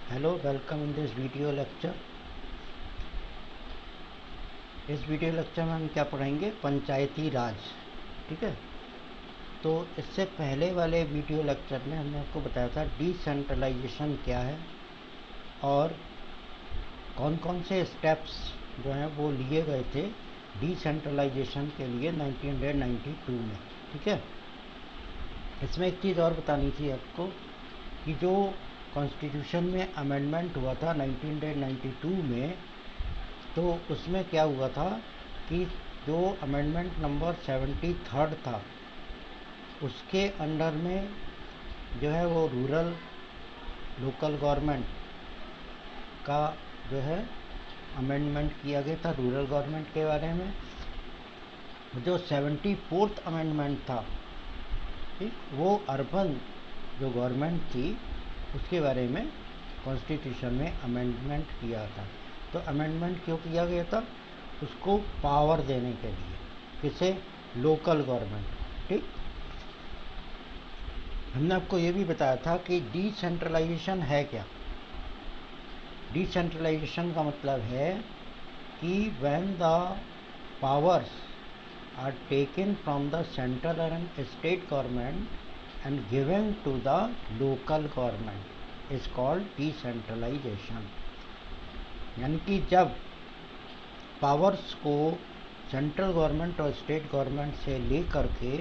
Hello, welcome in this video lecture. इस video lecture में हम क्या पढ़ेंगे? पंचायती राज। ठीक है। तो इससे पहले वाले वीडियो लेक्चर में हमने आपको बताया था डिसेंट्रलाइजेशन क्या है और कौन कौन से स्टेप्स जो हैं वो लिए गए थे डिसेंट्रलाइजेशन के लिए 1992 में। ठीक है। इसमें एक चीज़ और बतानी थी आपको कि जो कॉन्स्टिट्यूशन में अमेंडमेंट हुआ था 1992 में, तो उसमें क्या हुआ था कि जो अमेंडमेंट नंबर 73 था उसके अंडर में जो है वो रूरल लोकल गवर्नमेंट का जो है अमेंडमेंट किया गया था रूरल गवर्नमेंट के बारे में। जो 74th अमेंडमेंट था, ठीक, वो अर्बन जो गवर्नमेंट थी उसके बारे में कॉन्स्टिट्यूशन में अमेंडमेंट किया था। तो अमेंडमेंट क्यों किया गया था? उसको पावर देने के लिए। किसे? Local government. ठीक। हमने आपको ये भी बताया था कि डिसेंट्रलाइजेशन है क्या। डिसेंट्रलाइजेशन का मतलब है कि when the powers are taken from the central and state government and given to the local government is called decentralisation. यानी कि जब पावर्स को सेंट्रल गवर्नमेंट और स्टेट गवर्नमेंट से ले करके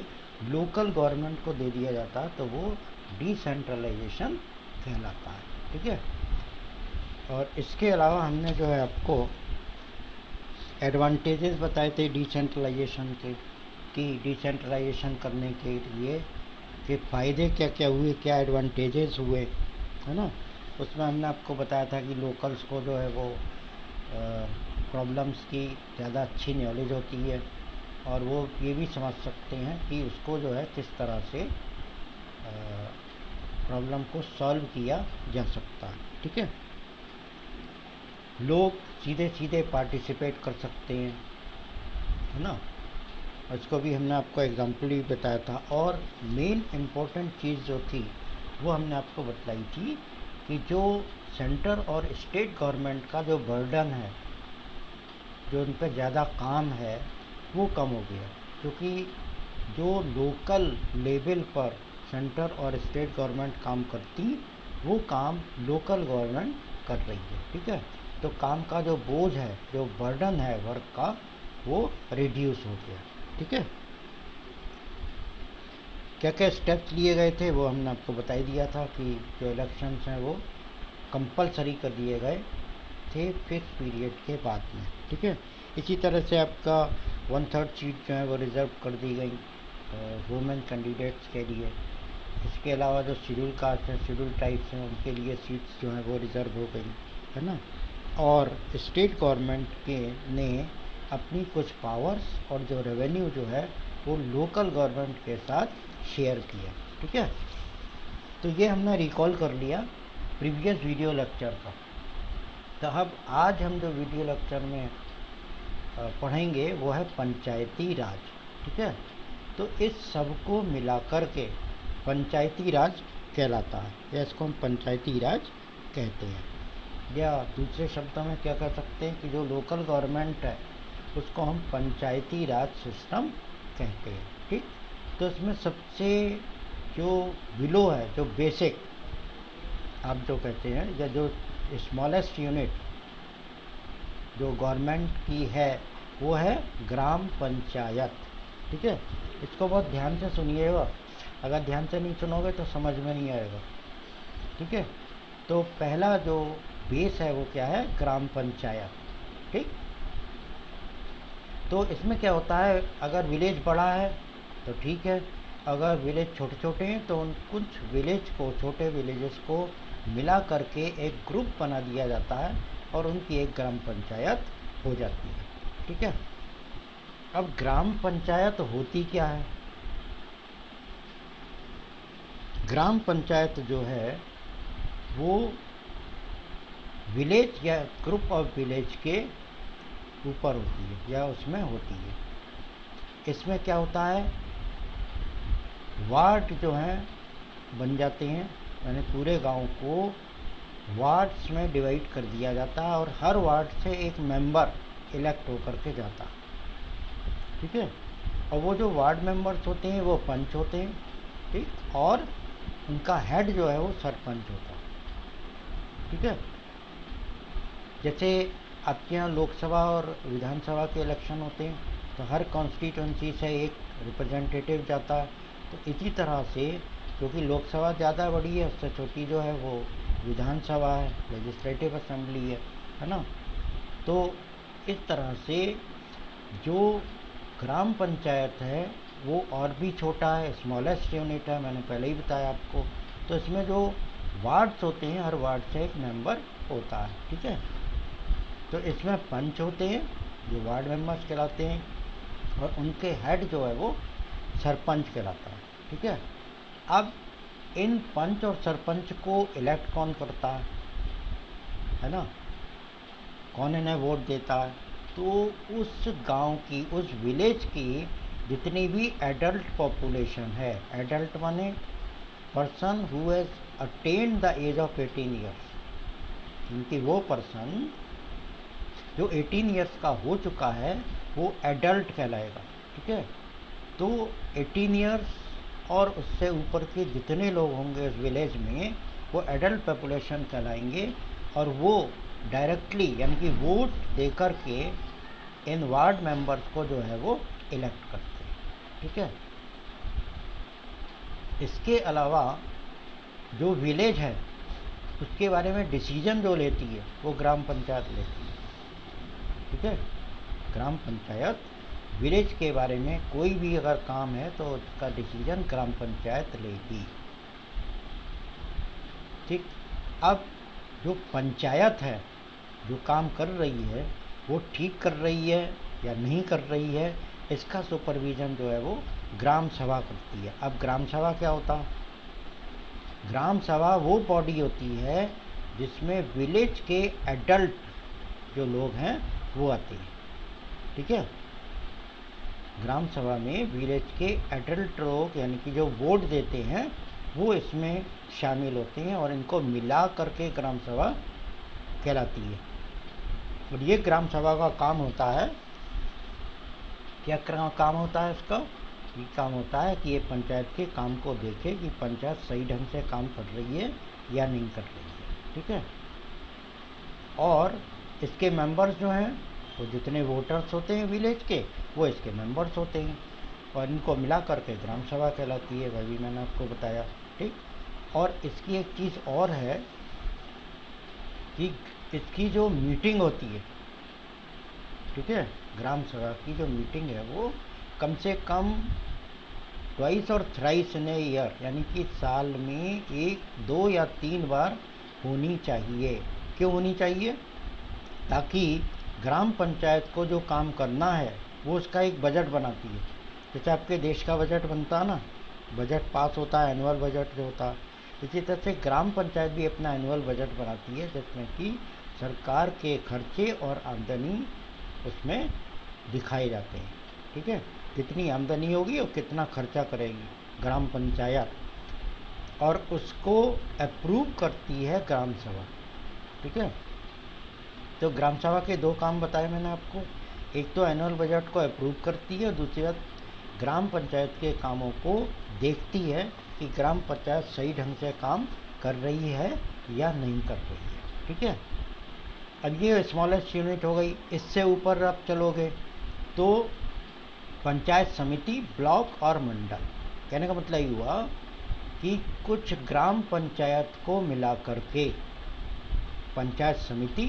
लोकल गवर्नमेंट को दे दिया जाता तो वो डिसेंट्रलाइजेशन कहलाता है। ठीक है। और इसके अलावा हमने जो है आपको एडवांटेजेस बताए थे डिसेंट्रलाइजेशन के, कि डिसेंट्रलाइजेशन करने के लिए के फ़ायदे क्या क्या हुए, क्या एडवांटेजेस हुए, है ना। उसमें हमने आपको बताया था कि लोकल्स को जो है वो प्रॉब्लम्स की ज़्यादा अच्छी नॉलेज होती है और वो ये भी समझ सकते हैं कि उसको जो है किस तरह से प्रॉब्लम को सॉल्व किया जा सकता है। ठीक है। लोग सीधे सीधे पार्टिसिपेट कर सकते हैं, है ना। इसको भी हमने आपको एग्जाम्पल भी बताया था। और मेन इम्पोर्टेंट चीज़ जो थी वो हमने आपको बतलाई थी कि जो सेंटर और स्टेट गवर्नमेंट का जो बर्डन है, जो उन पर ज़्यादा काम है, वो कम हो गया। क्योंकि जो लोकल लेवल पर सेंटर और स्टेट गवर्नमेंट काम करती, वो काम लोकल गवर्नमेंट कर रही है। ठीक है। तो काम का जो बोझ है, जो बर्डन है वर्क का, वो रिड्यूस हो गया। ठीक है। क्या क्या स्टेप्स लिए गए थे वो हमने आपको बता ही दिया था कि जो इलेक्शंस हैं वो कंपलसरी कर दिए गए थे फिक्स पीरियड के बाद में। ठीक है। इसी तरह से आपका 1/3 सीट जो है वो रिज़र्व कर दी गई वुमेन कैंडिडेट्स के लिए। इसके अलावा जो शेड्यूल कास्ट है, शेड्यूल ट्राइब्स हैं, उनके लिए सीट्स जो हैं वो रिज़र्व हो गई, है ना। और स्टेट गवर्नमेंट के ने अपनी कुछ पावर्स और जो रेवेन्यू जो है वो लोकल गवर्नमेंट के साथ शेयर किया। ठीक है। तो ये हमने रिकॉल कर लिया प्रीवियस वीडियो लेक्चर का। तो अब आज हम जो वीडियो लेक्चर में पढ़ेंगे वो है पंचायती राज। ठीक है। तो इस सब को मिलाकर के पंचायती राज कहलाता है, या इसको हम पंचायती राज कहते हैं। या दूसरे शब्दों में क्या कह सकते हैं कि जो लोकल गवर्नमेंट है उसको हम पंचायती राज सिस्टम कहते हैं। ठीक। तो इसमें सबसे जो बिलो है, जो बेसिक आप जो कहते हैं, या जो स्मॉलेस्ट यूनिट जो गवर्नमेंट की है वो है ग्राम पंचायत। ठीक है। इसको बहुत ध्यान से सुनिएगा, अगर ध्यान से नहीं सुनोगे तो समझ में नहीं आएगा। ठीक है। तो पहला जो बेस है वो क्या है? ग्राम पंचायत। ठीक। तो इसमें क्या होता है, अगर विलेज बड़ा है तो ठीक है, अगर विलेज छोटे छोटे हैं तो उन कुछ विलेज को, छोटे विलेजेस को मिला करके एक ग्रुप बना दिया जाता है और उनकी एक ग्राम पंचायत हो जाती है। ठीक है। अब ग्राम पंचायत होती क्या है? ग्राम पंचायत जो है वो विलेज या ग्रुप ऑफ विलेज के ऊपर होती है या उसमें होती है। इसमें क्या होता है, वार्ड जो हैं बन जाते हैं, यानी पूरे गांव को वार्ड्स में डिवाइड कर दिया जाता है और हर वार्ड से एक मेंबर इलेक्ट होकर के जाता है। ठीक है, और वो जो वार्ड मेंबर्स होते हैं वो पंच होते हैं, ठीक, और उनका हेड जो है वो सरपंच होता है। ठीक है, जैसे आपके यहाँ लोकसभा और विधानसभा के इलेक्शन होते हैं तो हर कॉन्स्टिट्यूंसी से एक रिप्रेजेंटेटिव जाता है, तो इसी तरह से क्योंकि लोकसभा ज़्यादा बड़ी है, उससे छोटी जो है वो विधानसभा है, लेजिस्लेटिव असेंबली है ना। तो इस तरह से जो ग्राम पंचायत है वो और भी छोटा है, स्मॉलेस्ट यूनिट है, मैंने पहले ही बताया आपको। तो इसमें जो वार्ड्स होते हैं हर वार्ड से एक मेंबर होता है। ठीक है, तो इसमें पंच होते हैं जो वार्ड मेंबर्स कहलाते हैं और उनके हेड जो है वो सरपंच कहलाता है। ठीक है, अब इन पंच और सरपंच को इलेक्ट कौन करता है ना, कौन इन्हें वोट देता है? तो उस गांव की, उस विलेज की जितनी भी एडल्ट पॉपुलेशन है, एडल्ट माने person who has attend the age of 18 years, क्योंकि वो पर्सन जो 18 ईयर्स का हो चुका है वो एडल्ट कहलाएगा। ठीक है, तो 18 ईयर्स और उससे ऊपर के जितने लोग होंगे उस विलेज में वो एडल्ट पॉपुलेशन कहलाएंगे और वो डायरेक्टली यानी कि वोट देकर के इन वार्ड मेंबर्स को जो है वो इलेक्ट करते हैं। ठीक है, इसके अलावा जो विलेज है उसके बारे में डिसीजन जो लेती है वो ग्राम पंचायत लेती है। ठीक है, ग्राम पंचायत विलेज के बारे में कोई भी अगर काम है तो उसका डिसीजन ग्राम पंचायत लेगी। ठीक, अब जो पंचायत है जो काम कर रही है वो ठीक कर रही है या नहीं कर रही है, इसका सुपरविजन जो है वो ग्राम सभा करती है। अब ग्राम सभा क्या होता है? ग्राम सभा वो बॉडी होती है जिसमें विलेज के एडल्ट जो लोग हैं वो आते हैं। ठीक है, ग्राम सभा में विलेज के एडल्ट लोग यानी कि जो वोट देते हैं वो इसमें शामिल होते हैं और इनको मिला करके ग्राम सभा कहलाती है। और ये ग्राम सभा का काम होता है, क्या काम होता है इसका? ये काम होता है कि ये पंचायत के काम को देखे कि पंचायत सही ढंग से काम कर रही है या नहीं कर रही है। ठीक है, और इसके मेंबर्स जो हैं वो जितने वोटर्स होते हैं विलेज के वो इसके मेंबर्स होते हैं और इनको मिला करके ग्राम सभा कहलाती है, वह भी मैंने आपको बताया। ठीक, और इसकी एक चीज़ और है कि इसकी जो मीटिंग होती है, ठीक है, ग्राम सभा की जो मीटिंग है वो कम से कम ट्वाइस और थ्राइस इन ए ईयर यानी कि साल में 1, 2 या 3 बार होनी चाहिए। क्यों होनी चाहिए? ताकि ग्राम पंचायत को जो काम करना है वो उसका एक बजट बनाती है। जैसे आपके देश का बजट बनता है ना, बजट पास होता है, एनुअल बजट जो होता है, इसी तरह से ग्राम पंचायत भी अपना एनुअल बजट बनाती है जिसमें कि सरकार के खर्चे और आमदनी उसमें दिखाए जाते हैं। ठीक है, कितनी आमदनी होगी और कितना खर्चा करेगी ग्राम पंचायत, और उसको अप्रूव करती है ग्राम सभा। ठीक है, तो ग्राम सभा के 2 काम बताए मैंने आपको, एक तो एनुअल बजट को अप्रूव करती है और दूसरी बात ग्राम पंचायत के कामों को देखती है कि ग्राम पंचायत सही ढंग से काम कर रही है या नहीं कर रही है। ठीक है, अब ये स्मॉलेस्ट यूनिट हो गई। इससे ऊपर आप चलोगे तो पंचायत समिति, ब्लॉक और मंडल। कहने का मतलब ये हुआ कि कुछ ग्राम पंचायत को मिला करके पंचायत समिति,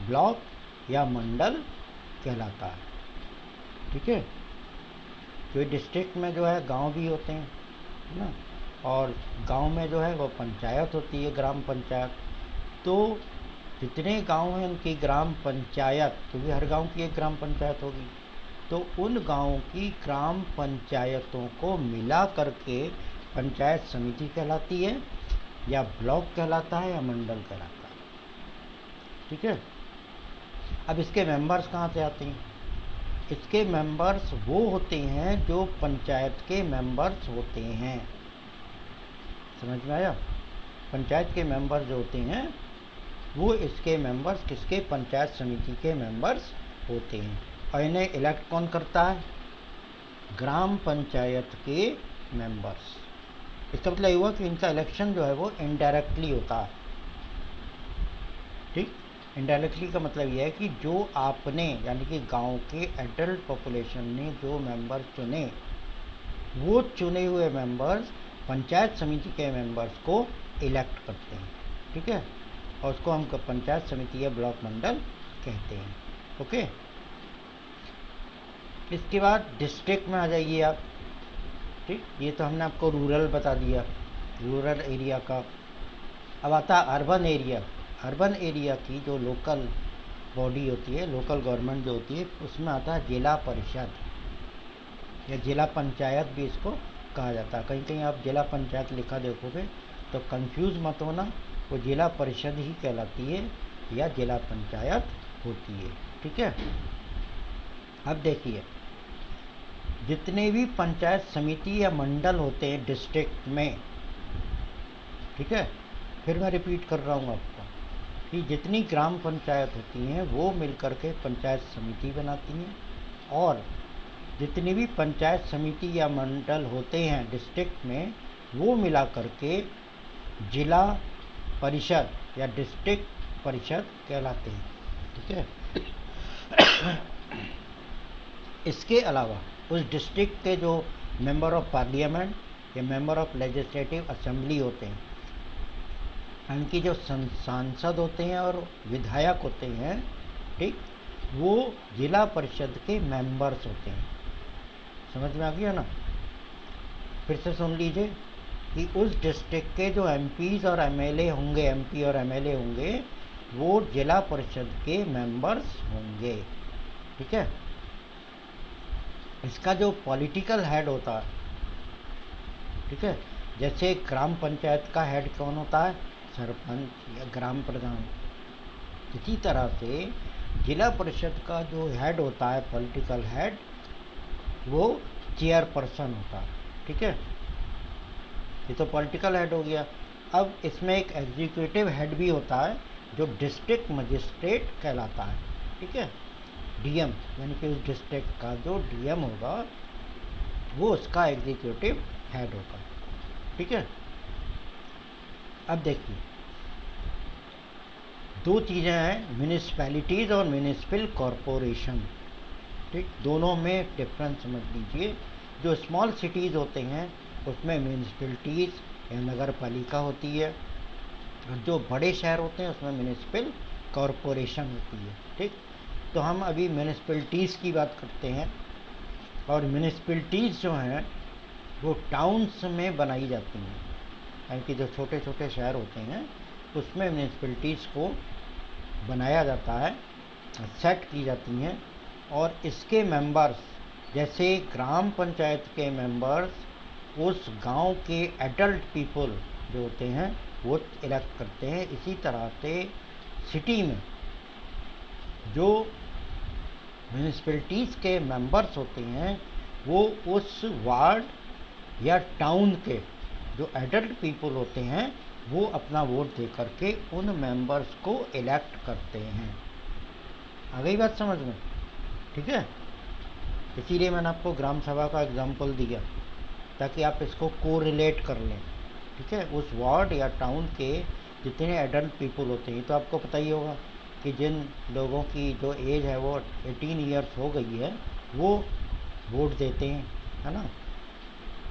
ब्लॉक या मंडल कहलाता है। ठीक है, जो डिस्ट्रिक्ट में जो है गांव भी होते हैं ना, और गांव में जो है वो पंचायत होती है, ग्राम पंचायत। तो जितने गांव हैं उनकी ग्राम पंचायत, क्योंकि हर गांव की एक ग्राम पंचायत होगी, तो उन गांवों की ग्राम पंचायतों को मिला करके पंचायत समिति कहलाती है या ब्लॉक कहलाता है या मंडल कहलाता है। ठीक है, अब इसके मेंबर्स कहाँ से आते हैं? इसके मेंबर्स वो होते हैं जो पंचायत के मेंबर्स होते हैं। समझ में आया? पंचायत के मेंबर जो होते हैं वो इसके मेंबर्स किसके, पंचायत समिति के मेंबर्स होते हैं। और इन्हें इलेक्ट कौन करता है, ग्राम पंचायत के मेंबर्स। इसका मतलब हुआ कि इनका इलेक्शन जो है वो इनडायरेक्टली होता है। ठीक, इनडायरेक्टली का मतलब यह है कि जो आपने यानी कि गांव के एडल्ट पॉपुलेशन ने जो मेंबर चुने, वो चुने हुए मेंबर्स पंचायत समिति के मेंबर्स को इलेक्ट करते हैं। ठीक है, और उसको हम पंचायत समिति या ब्लॉक मंडल कहते हैं। ओके, इसके बाद डिस्ट्रिक्ट में आ जाइए आप। ठीक, ये तो हमने आपको रूरल बता दिया, रूरल एरिया का। अब आता है अर्बन एरिया। अर्बन एरिया की जो लोकल बॉडी होती है, लोकल गवर्नमेंट जो होती है, उसमें आता है जिला परिषद या जिला पंचायत भी इसको कहा जाता है। कहीं कहीं आप जिला पंचायत लिखा देखोगे तो कंफ्यूज मत होना, वो जिला परिषद ही कहलाती है या जिला पंचायत होती है। ठीक है, अब देखिए जितने भी पंचायत समिति या मंडल होते हैं डिस्ट्रिक्ट में, ठीक है, फिर मैं रिपीट कर रहा हूँ आपको कि जितनी ग्राम पंचायत होती हैं वो मिलकर के पंचायत समिति बनाती हैं, और जितनी भी पंचायत समिति या मंडल होते हैं डिस्ट्रिक्ट में वो मिला करके जिला परिषद या डिस्ट्रिक्ट परिषद कहलाते हैं। ठीक है, इसके अलावा उस डिस्ट्रिक्ट के जो मेंबर ऑफ पार्लियामेंट या मेंबर ऑफ लेजिस्लेटिव असेंबली होते हैं, उनकी जो सांसद होते हैं और विधायक होते हैं, ठीक, वो जिला परिषद के मेंबर्स होते हैं। समझ में आ गया ना? फिर से सुन लीजिए कि उस डिस्ट्रिक्ट के जो एमपीज और एमएलए होंगे, एमपी और एमएलए होंगे, वो जिला परिषद के मेंबर्स होंगे। ठीक है, इसका जो पॉलिटिकल हेड होता है, ठीक है, जैसे ग्राम पंचायत का हेड कौन होता है, सरपंच या ग्राम प्रधान, इसी तरह से जिला परिषद का जो हेड होता है, पॉलिटिकल हेड, वो चेयरपर्सन होता है। ठीक है, ये तो पॉलिटिकल हेड हो गया। अब इसमें एक एग्जीक्यूटिव हेड भी होता है जो डिस्ट्रिक्ट मजिस्ट्रेट कहलाता है। ठीक है, डीएम, यानी कि उस डिस्ट्रिक्ट का जो डीएम होगा वो उसका एग्जीक्यूटिव हेड होगा। ठीक है, अब देखिए दो चीज़ें हैं, म्यूनिसिपैलिटीज़ और म्यूनिसिपल कॉरपोरेशन। ठीक, दोनों में डिफरेंस समझ लीजिए। जो स्मॉल सिटीज़ होते हैं उसमें म्यूनिसिपैलिटीज़ या नगर पालिका होती है, और जो बड़े शहर होते हैं उसमें म्यूनिसिपल कॉरपोरेशन होती है। ठीक, तो हम अभी म्यूनिसिपैलिटीज़ की बात करते हैं, और म्यूनिसिपैलिटीज़ जो हैं वो टाउन्स में बनाई जाती हैं, यानी कि जो छोटे छोटे शहर होते हैं उसमें म्यूनिसिपैलिटीज़ को बनाया जाता है, सेट की जाती हैं, और इसके मेंबर्स जैसे ग्राम पंचायत के मेंबर्स उस गांव के एडल्ट पीपल जो होते हैं वो इलेक्ट करते हैं, इसी तरह से सिटी में जो म्यूनिसिपैलिटीज़ के मेंबर्स होते हैं वो उस वार्ड या टाउन के जो एडल्ट पीपल होते हैं वो अपना वोट दे करके उन मेंबर्स को इलेक्ट करते हैं। आ गई बात समझ में? ठीक है, इसीलिए मैंने आपको ग्राम सभा का एग्जाम्पल दिया ताकि आप इसको कोरिलेट कर लें। ठीक है, उस वार्ड या टाउन के जितने एडल्ट पीपल होते हैं, तो आपको पता ही होगा कि जिन लोगों की जो एज है वो 18 ईयर्स हो गई है वो वोट देते हैं, है ना?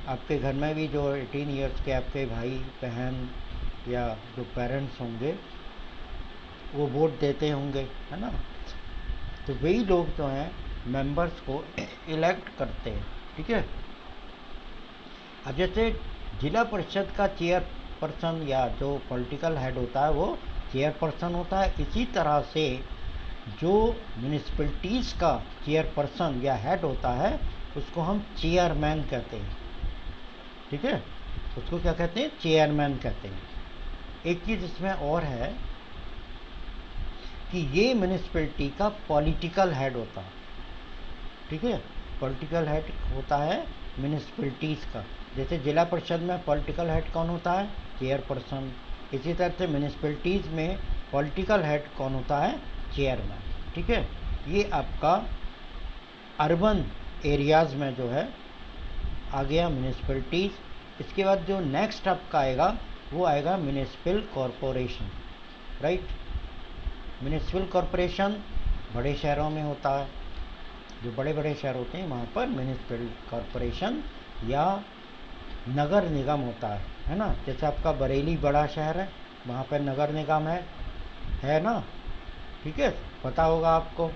आपके घर में भी जो 18 ईयर्स के आपके भाई बहन या जो पेरेंट्स होंगे वो वोट देते होंगे, है ना? तो वही लोग जो हैं मेंबर्स को इलेक्ट करते हैं। ठीक है, अब जैसे जिला परिषद का चेयरपर्सन या जो पॉलिटिकल हेड होता है वो चेयरपर्सन होता है, इसी तरह से जो म्यूनिसिपैलिटीज़ का चेयरपर्सन या हेड होता है उसको हम चेयरमैन कहते हैं। ठीक है, उसको क्या कहते हैं? चेयरमैन कहते हैं। एक चीज़ इसमें और है कि ये म्यूनिसिपैलिटी का पॉलिटिकल हेड होता है। ठीक है, पॉलिटिकल हेड होता है म्यूनिसिपैलिटीज़ का। जैसे जिला परिषद में पॉलिटिकल हेड कौन होता है? चेयरपर्सन। इसी तरह से म्यूनिसिपैलिटीज़ में पॉलिटिकल हेड कौन होता है? चेयरमैन, ठीक है। ये आपका अर्बन एरियाज़ में जो है आ गया म्यूनिसिपैलिटीज़। इसके बाद जो नेक्स्ट आपका आएगा वो आएगा municipal corporation, right. Municipal corporation बड़े शहरों में होता है, जो बड़े बड़े शहर होते हैं वहाँ पर म्यूनिसिपल कॉरपोरेशन या नगर निगम होता है ना। जैसे आपका बरेली बड़ा शहर है, वहाँ पर नगर निगम है ना, ठीक है, पता होगा आपको।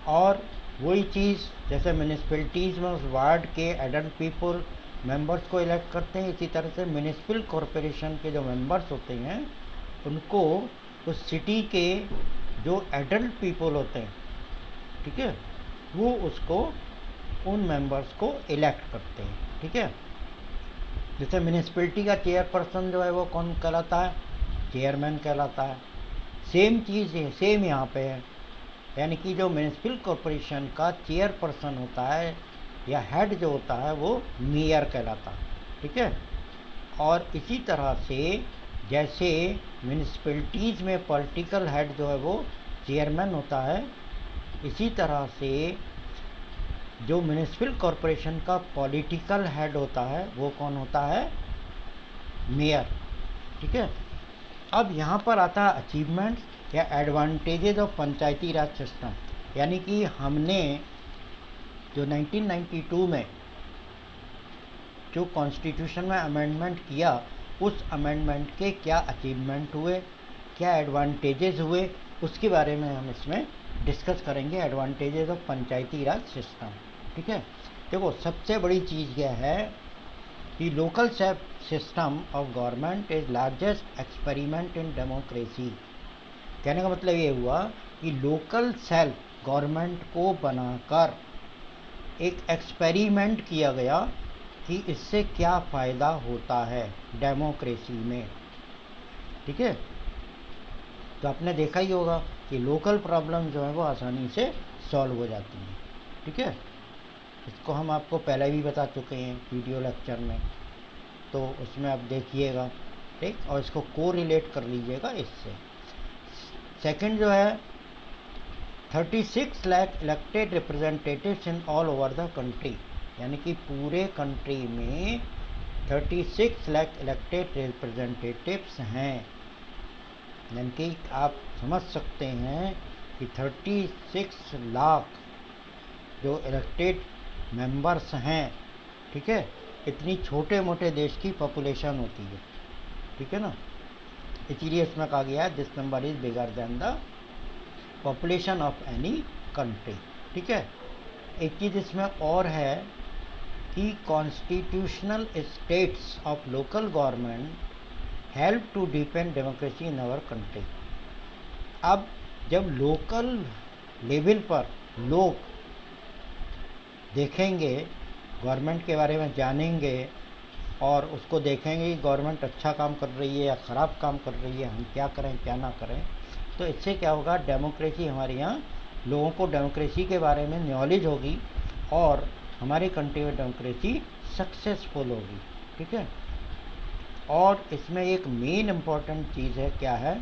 और वही चीज़ जैसे म्यूनिसिपैलिटीज़ में उस वार्ड के एडल्ट पीपल मेंबर्स को इलेक्ट करते हैं, इसी तरह से म्यूनिसिपल कॉरपोरेशन के जो मेंबर्स होते हैं उनको उस सिटी के जो एडल्ट पीपल होते हैं, ठीक है, वो उसको उन मेंबर्स को इलेक्ट करते हैं, ठीक है। जैसे म्यूनिसिपैलिटी का चेयरपर्सन जो है वो कौन कहलाता है? चेयरमैन कहलाता है। सेम चीज़ है, सेम यहाँ पे है, यानी कि जो म्यूनिसिपल कॉरपोरेशन का चेयरपर्सन होता है या हेड जो होता है वो मेयर कहलाता है, ठीक है। और इसी तरह से जैसे म्यूनिसिपैलिटीज़ में पॉलिटिकल हेड जो है वो चेयरमैन होता है, इसी तरह से जो म्यूनिसिपल कॉरपोरेशन का पॉलिटिकल हेड होता है वो कौन होता है? मेयर, ठीक है। अब यहाँ पर आता है अचीवमेंट्स या advantages of Panchayati Raj system, यानी कि हमने जो 1992 में जो कॉन्स्टिट्यूशन में अमेंडमेंट किया, उस अमेंडमेंट के क्या अचीवमेंट हुए, क्या एडवांटेजेस हुए, उसके बारे में हम इसमें डिस्कस करेंगे। Advantages of Panchayati Raj system, ठीक है। देखो सबसे बड़ी चीज़ यह है कि local system of government is largest experiment in democracy. कहने का मतलब ये हुआ कि लोकल सेल्फ गवर्नमेंट को बनाकर एक एक्सपेरिमेंट किया गया कि इससे क्या फ़ायदा होता है डेमोक्रेसी में, ठीक है। तो आपने देखा ही होगा कि लोकल प्रॉब्लम जो है वो आसानी से सॉल्व हो जाती हैं, ठीक है। इसको हम आपको पहले भी बता चुके हैं वीडियो लेक्चर में, तो उसमें आप देखिएगा, ठीक, और इसको कोरिलेट कर लीजिएगा इससे। सेकंड जो है 36 lakh elected representatives in all over the country, यानी कि पूरे कंट्री में 36 लाख इलेक्टेड रिप्रेजेंटेटिव्स हैं। यानी कि आप समझ सकते हैं कि 36 लाख जो इलेक्टेड मेंबर्स हैं, ठीक है, इतनी छोटे मोटे देश की पॉपुलेशन होती है, ठीक है ना। इसीलिए इसमें कहा गया है this number is bigger than the population of any country, ठीक है। एक चीज़ इसमें और है कि constitutional status of local government help to depend democracy in our country. अब जब लोकल लेवल पर लोग देखेंगे, गवर्नमेंट के बारे में जानेंगे और उसको देखेंगे कि गवर्नमेंट अच्छा काम कर रही है या ख़राब काम कर रही है, हम क्या करें क्या ना करें, तो इससे क्या होगा, डेमोक्रेसी हमारे यहाँ लोगों को डेमोक्रेसी के बारे में नॉलेज होगी और हमारी कंट्री में डेमोक्रेसी सक्सेसफुल होगी, ठीक है। और इसमें एक मेन इम्पॉर्टेंट चीज़ है, क्या है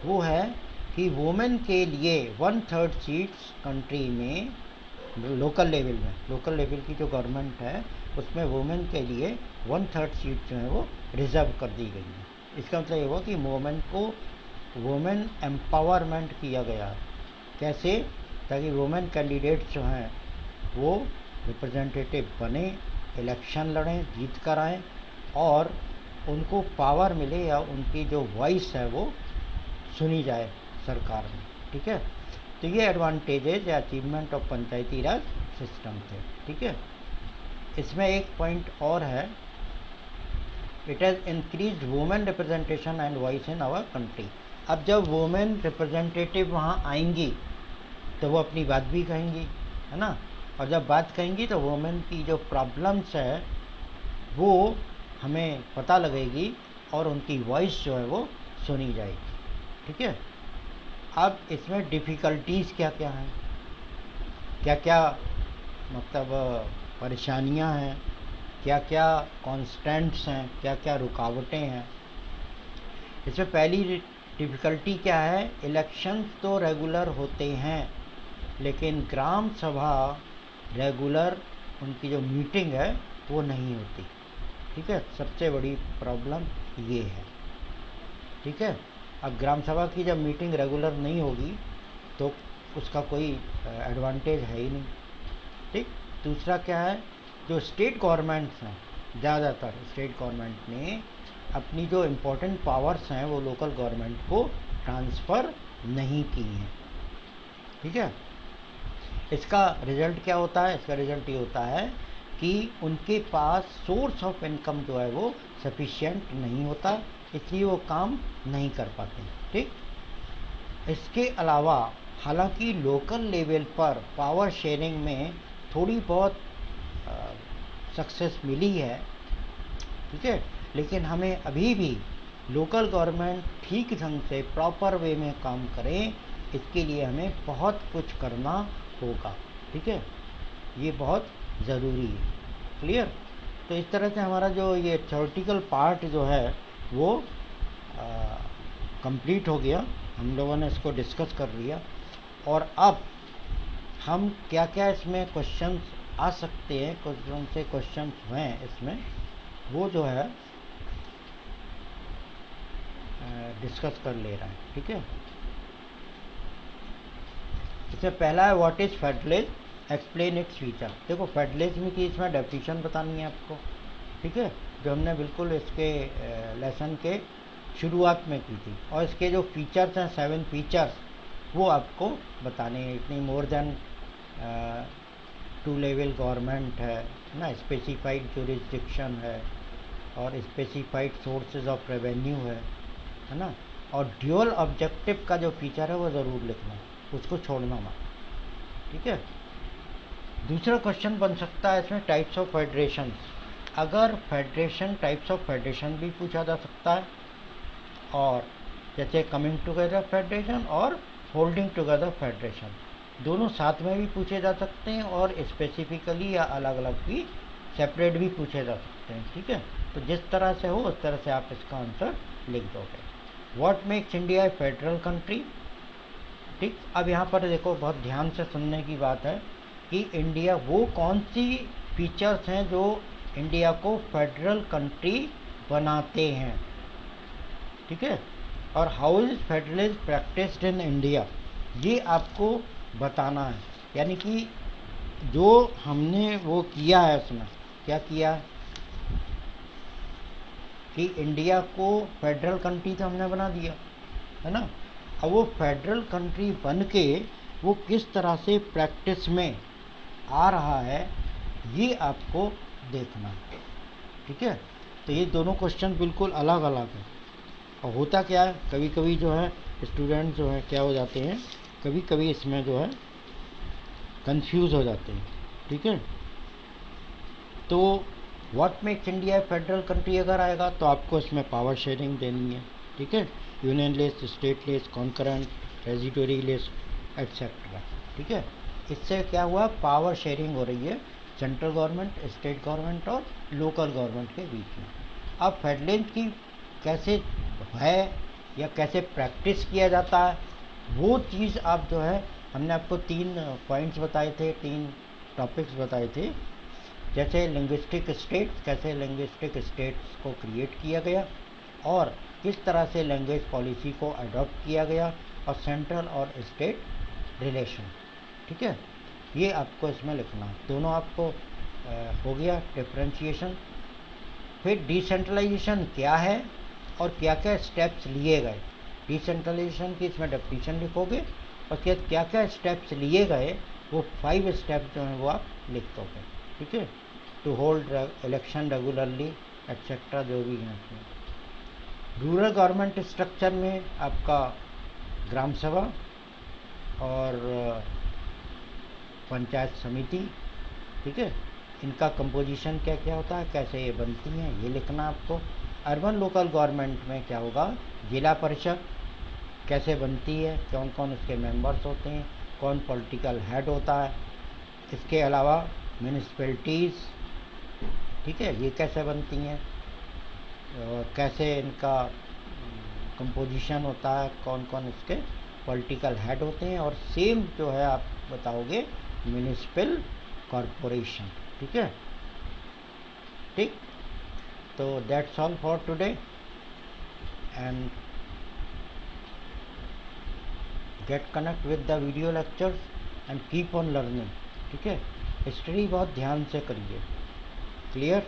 वो है कि वुमेन के लिए 1/3 सीट्स कंट्री में लोकल लेवल की जो गवर्नमेंट है उसमें वुमेन के लिए 1/3 सीट जो है वो रिजर्व कर दी गई है। इसका मतलब ये हुआ कि वुमेन एम्पावरमेंट किया गया है। कैसे? ताकि वुमेन कैंडिडेट्स जो हैं वो रिप्रेजेंटेटिव बने, इलेक्शन लड़ें, जीत कर आएँ और उनको पावर मिले या उनकी जो वॉइस है वो सुनी जाए सरकार में, ठीक है। तो ये एडवांटेजेज या achievement of Panchayati Raj system थे, ठीक है। इसमें एक पॉइंट और है, it has increase women representation and voice in our country. अब जब वुमेन रिप्रेजेंटेटिव वहाँ आएंगी तो वो अपनी बात भी कहेंगी, है ना, और जब बात कहेंगी तो वुमेन की जो प्रॉब्लम्स है वो हमें पता लगेगी और उनकी वॉइस जो है वो सुनी जाएगी, ठीक है। अब इसमें डिफ़िकल्टीज़ क्या क्या हैं, क्या क्या मतलब परेशानियां हैं, क्या क्या कॉन्स्टेंट्स हैं, क्या क्या रुकावटें हैं। इसमें पहली डिफ़िकल्टी क्या है, इलेक्शंस तो रेगुलर होते हैं लेकिन ग्राम सभा रेगुलर उनकी जो मीटिंग है वो नहीं होती। ठीक है, सबसे बड़ी प्रॉब्लम ये है। ठीक है, अब ग्राम सभा की जब मीटिंग रेगुलर नहीं होगी तो उसका कोई एडवांटेज है ही नहीं। ठीक, दूसरा क्या है, जो स्टेट गवर्नमेंट्स हैं, ज़्यादातर स्टेट गवर्नमेंट ने अपनी जो इम्पोर्टेंट पावर्स हैं वो लोकल गवर्नमेंट को ट्रांसफ़र नहीं की हैं। ठीक है, इसका रिजल्ट क्या होता है, इसका रिजल्ट ये होता है कि उनके पास सोर्स ऑफ इनकम जो है वो सफिशिएंट नहीं होता, इसलिए वो काम नहीं कर पाते। ठीक, इसके अलावा हालांकि लोकल लेवल पर पावर शेयरिंग में थोड़ी बहुत सक्सेस मिली है, ठीक है, लेकिन हमें अभी भी लोकल गवर्नमेंट ठीक ढंग से प्रॉपर वे में काम करें, इसके लिए हमें बहुत कुछ करना होगा। ठीक है, ये बहुत ज़रूरी है। क्लियर? तो इस तरह से हमारा जो ये थ्योरेटिकल पार्ट जो है वो कंप्लीट हो गया, हम लोगों ने इसको डिस्कस कर लिया। और अब हम क्या क्या इसमें क्वेश्चंस आ सकते हैं, क्वेश्चन से क्वेश्चंस हैं इसमें, वो जो है डिस्कस कर ले रहे हैं। ठीक है, इसमें पहला है what is federalism, explain its feature. देखो फेडरलिज्म की इसमें डेफिनेशन बतानी है आपको। ठीक है, जो हमने बिल्कुल इसके लेसन के शुरुआत में की थी, और इसके जो फीचर्स हैं 7 फीचर्स वो आपको बताने हैं। इतनी मोर देन 2 लेवल गवर्नमेंट है ना, स्पेसिफाइड जुरिस्डिक्शन है और स्पेसिफाइड सोर्सेज ऑफ रेवेन्यू है ना, और ड्यूअल ऑब्जेक्टिव का जो फीचर है वो ज़रूर लिखना, उसको छोड़ना मत। ठीक है, दूसरा क्वेश्चन बन सकता है इसमें टाइप्स ऑफ फेडरेशन। अगर फेडरेशन, टाइप्स ऑफ फेडरेशन भी पूछा जा सकता है, और जैसे कमिंग टुगेदर फेडरेशन और होल्डिंग टुगेदर फेडरेशन दोनों साथ में भी पूछे जा सकते हैं, और स्पेसिफिकली या अलग अलग भी सेपरेट भी पूछे जा सकते हैं। ठीक है, तो जिस तरह से हो उस तरह से आप इसका आंसर लिख दोगे। What makes India A federal country. ठीक, अब यहाँ पर देखो बहुत ध्यान से सुनने की बात है कि इंडिया, वो कौन सी फीचर्स हैं जो इंडिया को फेडरल कंट्री बनाते हैं। ठीक है, और how is federalism practised in India, ये आपको बताना है। यानी कि जो हमने वो किया है उसमें क्या किया कि इंडिया को फेडरल कंट्री तो हमने बना दिया है ना, अब वो फेडरल कंट्री बन के वो किस तरह से प्रैक्टिस में आ रहा है ये आपको देखना है। ठीक है, तो ये दोनों क्वेश्चन बिल्कुल अलग अलग है। और होता क्या है, कभी कभी जो है स्टूडेंट जो है क्या हो जाते हैं, कभी कभी इसमें जो है कंफ्यूज हो जाते हैं। ठीक है, तो what makes India federal country अगर आएगा तो आपको इसमें पावर शेयरिंग देनी है। ठीक है, union list, state list, concurrent, residuary list etcetera. ठीक है, इससे क्या हुआ, पावर शेयरिंग हो रही है सेंट्रल गवर्नमेंट, स्टेट गवर्नमेंट और लोकल गवर्नमेंट के बीच में। अब फेडरलिज्म की कैसे है या कैसे प्रैक्टिस किया जाता है वो चीज़ आप जो है, हमने आपको 3 पॉइंट्स बताए थे, 3 टॉपिक्स बताए थे। जैसे लिंग्विस्टिक स्टेट्स, कैसे लिंग्विस्टिक स्टेट्स को क्रिएट किया गया और किस तरह से लैंग्वेज पॉलिसी को अडॉप्ट किया गया, और सेंट्रल और स्टेट रिलेशन। ठीक है, ये आपको इसमें लिखना, दोनों आपको हो गया डिफ्रेंशिएशन। फिर डिसेंट्रलाइजेशन क्या है और क्या क्या स्टेप्स लिए गए, डिसेंट्रलाइजेशन की इसमें डेफिनेशन लिखोगे, और क्या क्या स्टेप्स लिए गए वो 5 स्टेप्स जो हैं वो आप लिख दोगे। ठीक है, to hold election regularly et cetera जो भी हैं इसमें। रूरल गवर्नमेंट स्ट्रक्चर में आपका ग्राम सभा और पंचायत समिति, ठीक है, इनका कंपोजिशन क्या क्या होता है, कैसे ये बनती हैं, ये लिखना आपको। अर्बन लोकल गवर्नमेंट में क्या होगा, जिला परिषद कैसे बनती है, कौन कौन उसके मेंबर्स होते हैं, कौन पॉलिटिकल हेड होता है। इसके अलावा म्यूनिसिपैलिटीज़, ठीक है, ये कैसे बनती हैं, कैसे इनका कंपोजिशन होता है, कौन कौन इसके पॉलिटिकल हेड होते हैं, और सेम जो है आप बताओगे म्यूनिसिपल कॉरपोरेशन। ठीक है, ठीक। तो that's all for today and get connect with the video lectures and keep on learning. ठीक है, स्टडी बहुत ध्यान से करिए। क्लियर?